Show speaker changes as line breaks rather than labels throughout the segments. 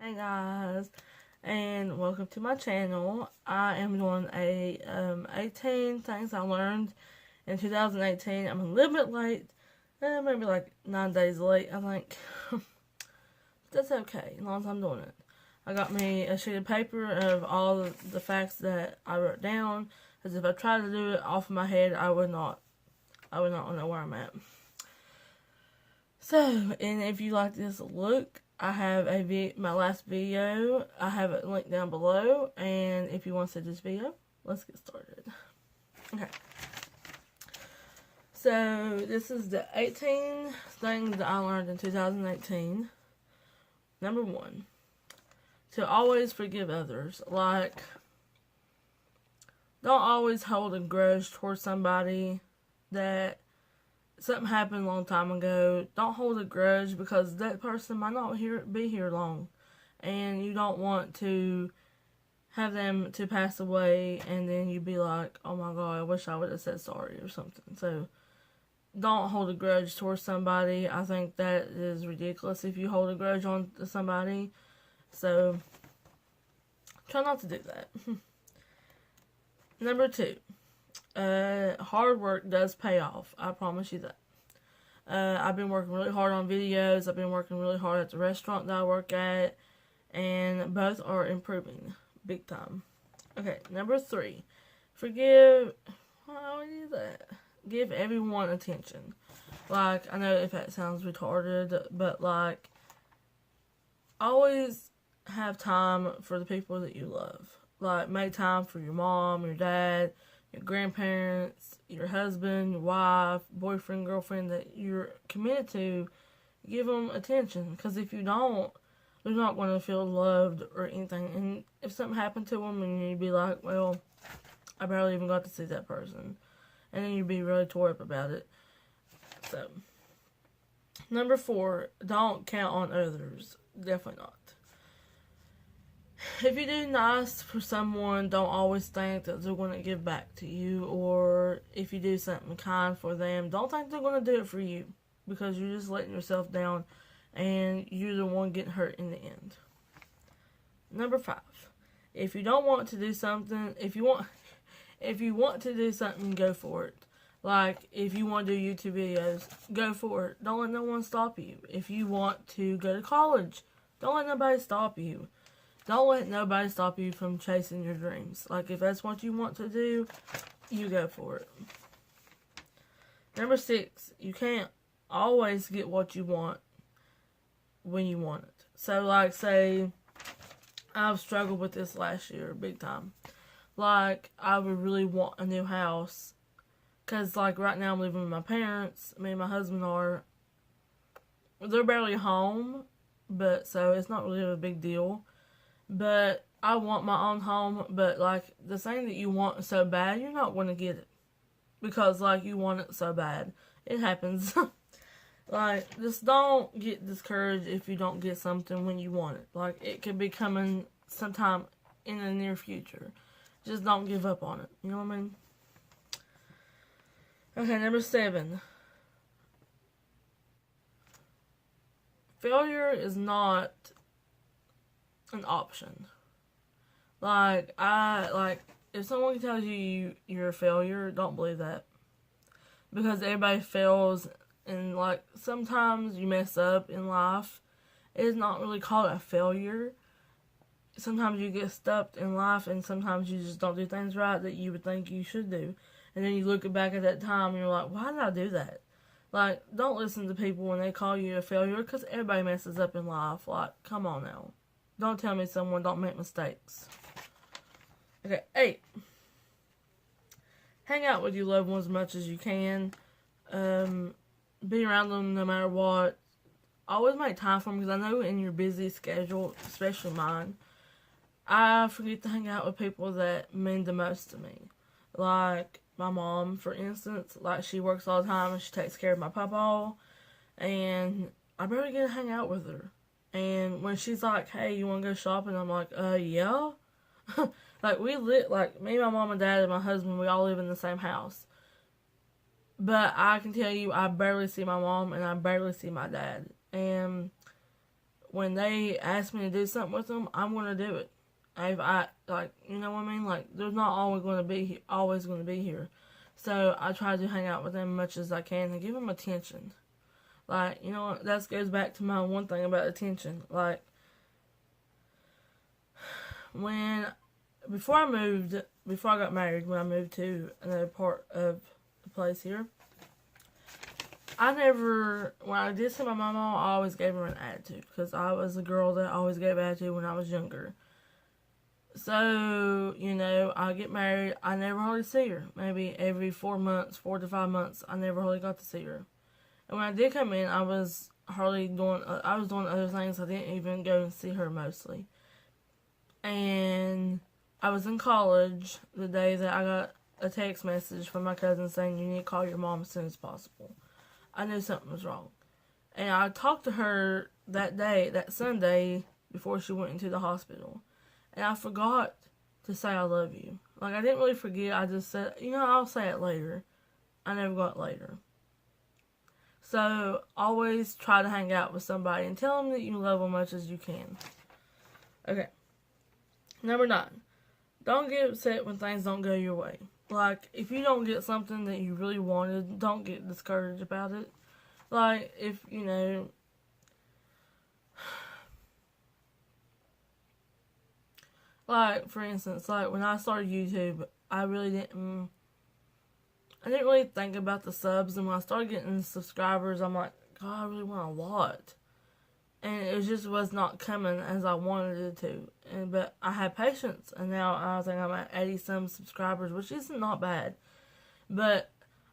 Hey guys, and welcome to my channel. I am doing a 18 things I learned in 2018. I'm a little bit late, maybe like 9 days late, I think. That's okay, as long as I'm doing it. I got me a sheet of paper of all the facts that I wrote down, because if I tried to do it off of my head, I would not know where I'm at. So, and if you like this look, I have my last video. I have it linked down below, and if you want to see this video, let's get started. Okay. So, this is the 18 things that I learned in 2018. Number 1, to always forgive others. Like, don't always hold a grudge towards somebody that something happened a long time ago. Don't hold a grudge, because that person might not be here long, and you don't want to have them to pass away and then you be like, oh my god, I wish I would have said sorry or something. So don't hold a grudge towards somebody. I think that is ridiculous if you hold a grudge on to somebody. So try not to do that. Number 2, hard work does pay off. I promise you that. I've been working really hard on videos. I've been working really hard at the restaurant that I work at. And both are improving big time. Okay, number 3. Forgive. How do we do that? Give everyone attention. Like, I know if that sounds retarded, but like, always have time for the people that you love. Like, make time for your mom, your dad, your grandparents, your husband, your wife, boyfriend, girlfriend that you're committed to. Give them attention, because if you don't, they're not going to feel loved or anything. And if something happened to them, and you'd be like, well, I barely even got to see that person, and then you'd be really tore up about it. So, number 4, don't count on others. Definitely not. If you do nice for someone, don't always think that they're going to give back to you. Or if you do something kind for them, don't think they're going to do it for you, because you're just letting yourself down and you're the one getting hurt in the end. Number 5, if you don't want to do something, if you want to do something, go for it. Like, if you want to do YouTube videos, go for it. Don't let no one stop you. If you want to go to college, don't let nobody stop you. Don't let nobody stop you from chasing your dreams. Like, if that's what you want to do, you go for it. Number 6, you can't always get what you want when you want it. So, like, say, I've struggled with this last year big time. Like, I would really want a new house, because, like, right now I'm living with my parents. Me and my husband they're barely home, but so it's not really a big deal. But I want my own home, but, like, the thing that you want so bad, you're not going to get it. Because, like, you want it so bad. It happens. Like, just don't get discouraged if you don't get something when you want it. Like, it could be coming sometime in the near future. Just don't give up on it. You know what I mean? Okay, number 7. Failure is not an option. Like, if someone tells you you're a failure, don't believe that. Because everybody fails, and, like, sometimes you mess up in life. It's not really called a failure. Sometimes you get stuck in life, and sometimes you just don't do things right that you would think you should do. And then you look back at that time, and you're like, why did I do that? Like, don't listen to people when they call you a failure, because everybody messes up in life. Like, come on now. Don't tell me someone don't make mistakes. Okay, 8. Hang out with your loved ones as much as you can. Be around them no matter what. Always make time for them, because I know in your busy schedule, especially mine, I forget to hang out with people that mean the most to me. Like my mom, for instance. Like, she works all the time and she takes care of my papa, and I barely get to hang out with her. And when she's like, hey, you want to go shopping? I'm like, yeah. Like, like, me, my mom and dad and my husband, we all live in the same house. But I can tell you, I barely see my mom and I barely see my dad. And when they ask me to do something with them, I'm going to do it. If I, like, you know what I mean? Like, there's not always going to be here. So I try to hang out with them as much as I can and give them attention. Like, you know what? That goes back to my one thing about attention. Like, before I got married, when I moved to another part of the place here, when I did see my mama, I always gave her an attitude, because I was a girl that always gave attitude when I was younger. So, you know, I get married, I never hardly see her. Maybe every 4 to 5 months, I never hardly got to see her. And when I did come in, I was doing other things. I didn't even go and see her mostly. And I was in college the day that I got a text message from my cousin saying, you need to call your mom as soon as possible. I knew something was wrong. And I talked to her that Sunday, before she went into the hospital. And I forgot to say I love you. Like, I didn't really forget. I just said, you know, I'll say it later. I never got later. So, always try to hang out with somebody and tell them that you love them as much as you can. Okay. Number 9. Don't get upset when things don't go your way. Like, if you don't get something that you really wanted, don't get discouraged about it. Like, if, you know, like, for instance, like, when I started YouTube, I didn't really think about the subs, and when I started getting subscribers, I'm like, God, I really want a lot. And it just was not coming as I wanted it to. But I had patience, and now I think I'm at 80-some subscribers, which isn't not bad. But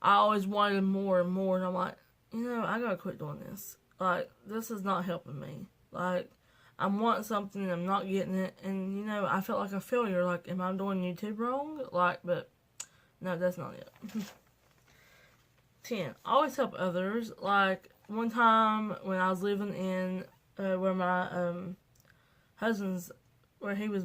I always wanted more and more, and I'm like, you know, I gotta quit doing this. Like, this is not helping me. Like, I'm wanting something and I'm not getting it, and, you know, I felt like a failure. Like, am I doing YouTube wrong? Like, but, no, that's not it. 10. Always help others. Like, one time when I was living in where my husband's, where he was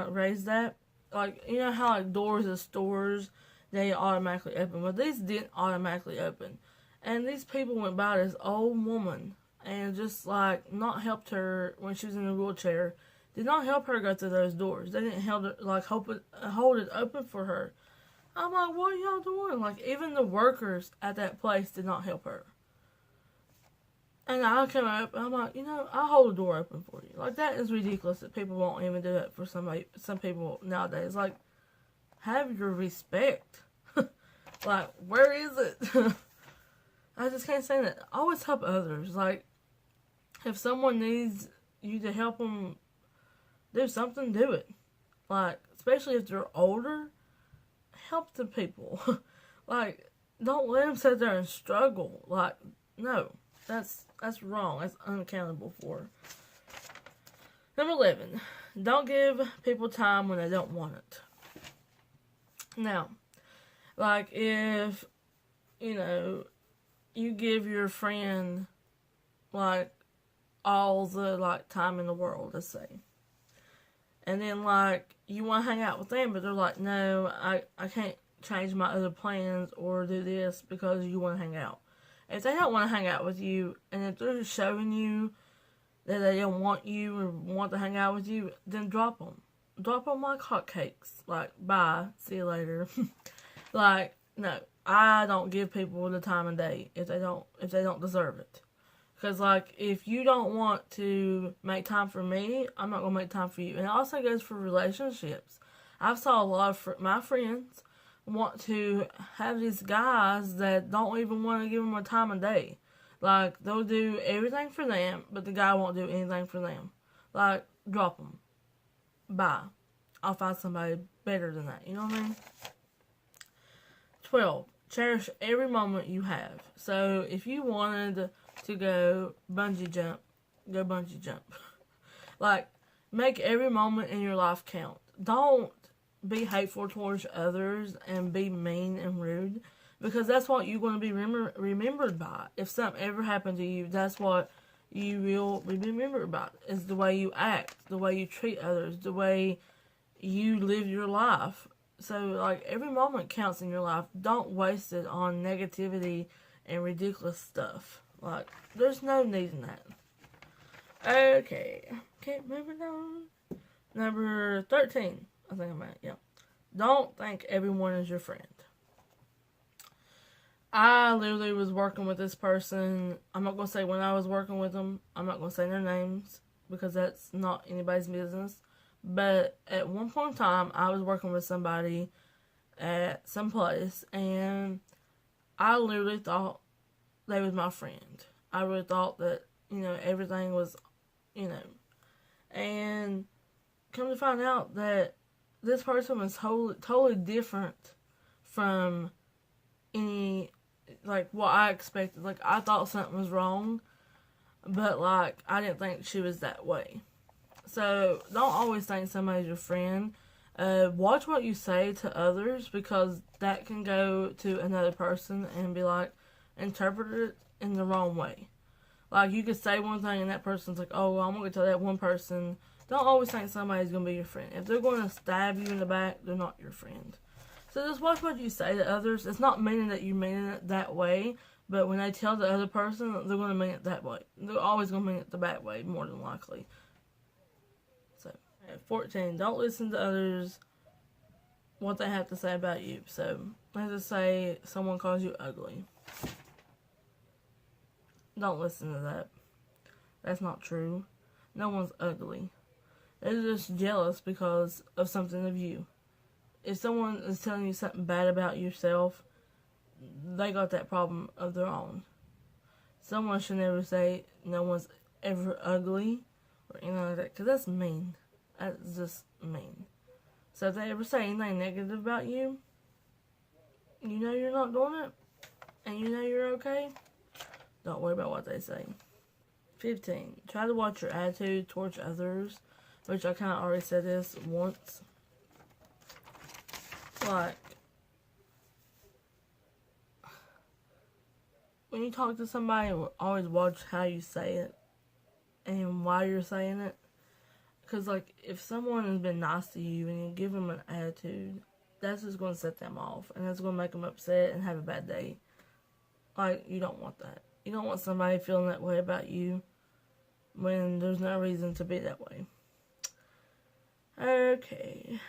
raised at, like, you know how, like, doors of stores, they automatically open. Well, these didn't automatically open. And these people went by this old woman and just, like, not helped her when she was in a wheelchair. Did not help her go through those doors. They didn't hold it open for her. I'm like, what are y'all doing? Like, even the workers at that place did not help her. And I came up, and I'm like, you know, I'll hold the door open for you. Like, that is ridiculous that people won't even do that for some people nowadays. Like, have your respect. Like, where is it? I just can't say that. Always help others. Like, if someone needs you to help them do something, do it. Like, especially if they're older, help the people. Like, don't let them sit there and struggle. Like, no. That's wrong. That's unaccountable for. Number 11. Don't give people time when they don't want it. Now, like, if, you know, you give your friend, like, all the, like, time in the world, let's say. And then, like, you want to hang out with them, but they're like, no, I can't change my other plans or do this because you want to hang out. If they don't want to hang out with you, and if they're just showing you that they don't want you or want to hang out with you, then drop them. Drop them like hotcakes. Like, bye, see you later. Like, no, I don't give people the time of day if they don't deserve it. Because, like, if you don't want to make time for me, I'm not going to make time for you. And it also goes for relationships. I've saw a lot of my friends want to have these guys that don't even want to give them a time of day. Like, they'll do everything for them, but the guy won't do anything for them. Like, drop them. Bye. I'll find somebody better than that. You know what I mean? 12. Cherish every moment you have. So, if you wanted to go bungee jump, go bungee jump. Like, make every moment in your life count. Don't be hateful towards others and be mean and rude, because that's what you're going to be remembered by. If something ever happened to you, that's what you will be remembered by, is the way you act, the way you treat others, the way you live your life. So, like, every moment counts in your life. Don't waste it on negativity and ridiculous stuff. Like, there's no need in that. Okay. Okay, moving on. Number 13. I think I'm at, yeah. Don't think everyone is your friend. I literally was working with this person. I'm not going to say when I was working with them. I'm not going to say their names because that's not anybody's business. But at one point in time, I was working with somebody at some place, and I literally thought they was my friend. I really thought that, everything was, and come to find out that this person was totally different from any, like, what I expected. Like, I thought something was wrong, but, like, I didn't think she was that way. So, don't always think somebody's your friend. Watch what you say to others, because that can go to another person and be, like, interpreted in the wrong way. Like, you could say one thing and that person's like, oh, well, I'm going to tell that one person. Don't always think somebody's going to be your friend. If they're going to stab you in the back, they're not your friend. So just watch what you say to others. It's not meaning that you mean it that way, but when they tell the other person, they're going to mean it that way. They're always going to mean it the bad way, more than likely. So, at 14, don't listen to others, what they have to say about you. So, let's just say someone calls you ugly. Don't listen to that. That's not true. No one's ugly. They're just jealous because of something of you. If someone is telling you something bad about yourself, they got that problem of their own. Someone should never say no one's ever ugly or anything like that, because that's mean. That's just mean. So if they ever say anything negative about you, you know you're not doing it, and you know you're okay, don't worry about what they say. 15. Try to watch your attitude towards others, which I kind of already said this once. Like, when you talk to somebody, always watch how you say it and why you're saying it. Because, like, if someone has been nice to you and you give them an attitude, that's just going to set them off. And that's going to make them upset and have a bad day. Like, you don't want that. You don't want somebody feeling that way about you when there's no reason to be that way. Okay.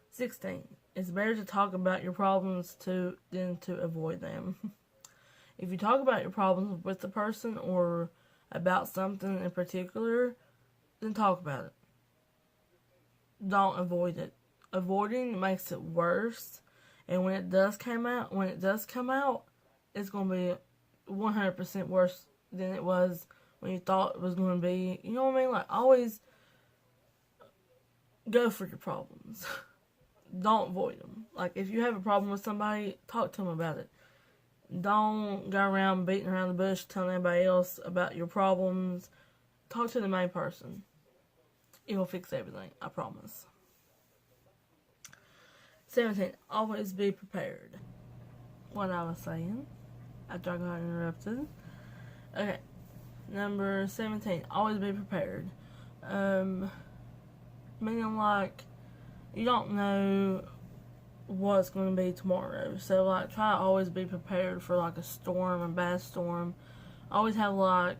16. It's better to talk about your problems than to avoid them. If you talk about your problems with the person or about something in particular, then talk about it. Don't avoid it. Avoiding makes it worse, and when it does come out, it's going to be 100% worse than it was when you thought it was going to be. You know what I mean? Like, always go for your problems. Don't avoid them. Like, if you have a problem with somebody, talk to them about it. Don't go around beating around the bush telling everybody else about your problems. Talk to the main person. It will fix everything, I promise. 17. Always be prepared. What I was saying after I got interrupted. Okay. Number 17. Always be prepared. Meaning, like, you don't know what's going to be tomorrow. So, like, try to always be prepared for, like, a bad storm. Always have, like,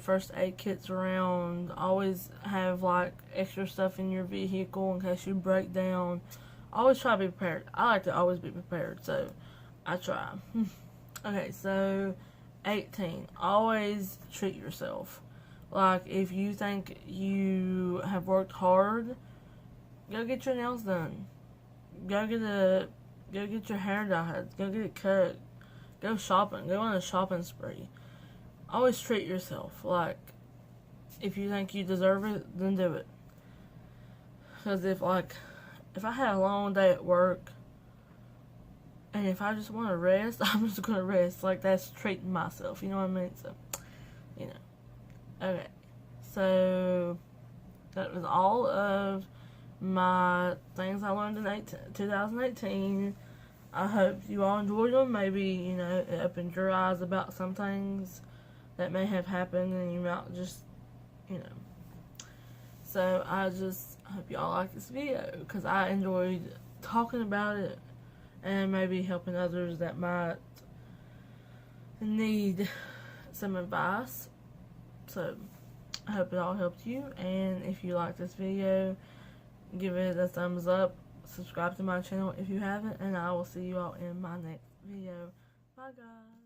first aid kits around. Always have, like, extra stuff in your vehicle in case you break down. Always try to be prepared. I like to always be prepared, so I try. Okay, so 18. Always treat yourself. Like, if you think you have worked hard, go get your nails done. Go get your hair dyed. Go get it cut. Go shopping. Go on a shopping spree. Always treat yourself. Like, if you think you deserve it, then do it. Because if I had a long day at work, and if I just want to rest, I'm just going to rest. Like, that's treating myself. You know what I mean? So, Okay. So, that was all of my things I learned in 2018. I hope you all enjoyed them. Maybe, it opened your eyes about some things that may have happened, and you might just, So, I just hope y'all like this video, because I enjoyed talking about it, and maybe helping others that might need some advice. So, I hope it all helped you, and if you like this video, give it a thumbs up, subscribe to my channel if you haven't, and I will see you all in my next video. Bye guys.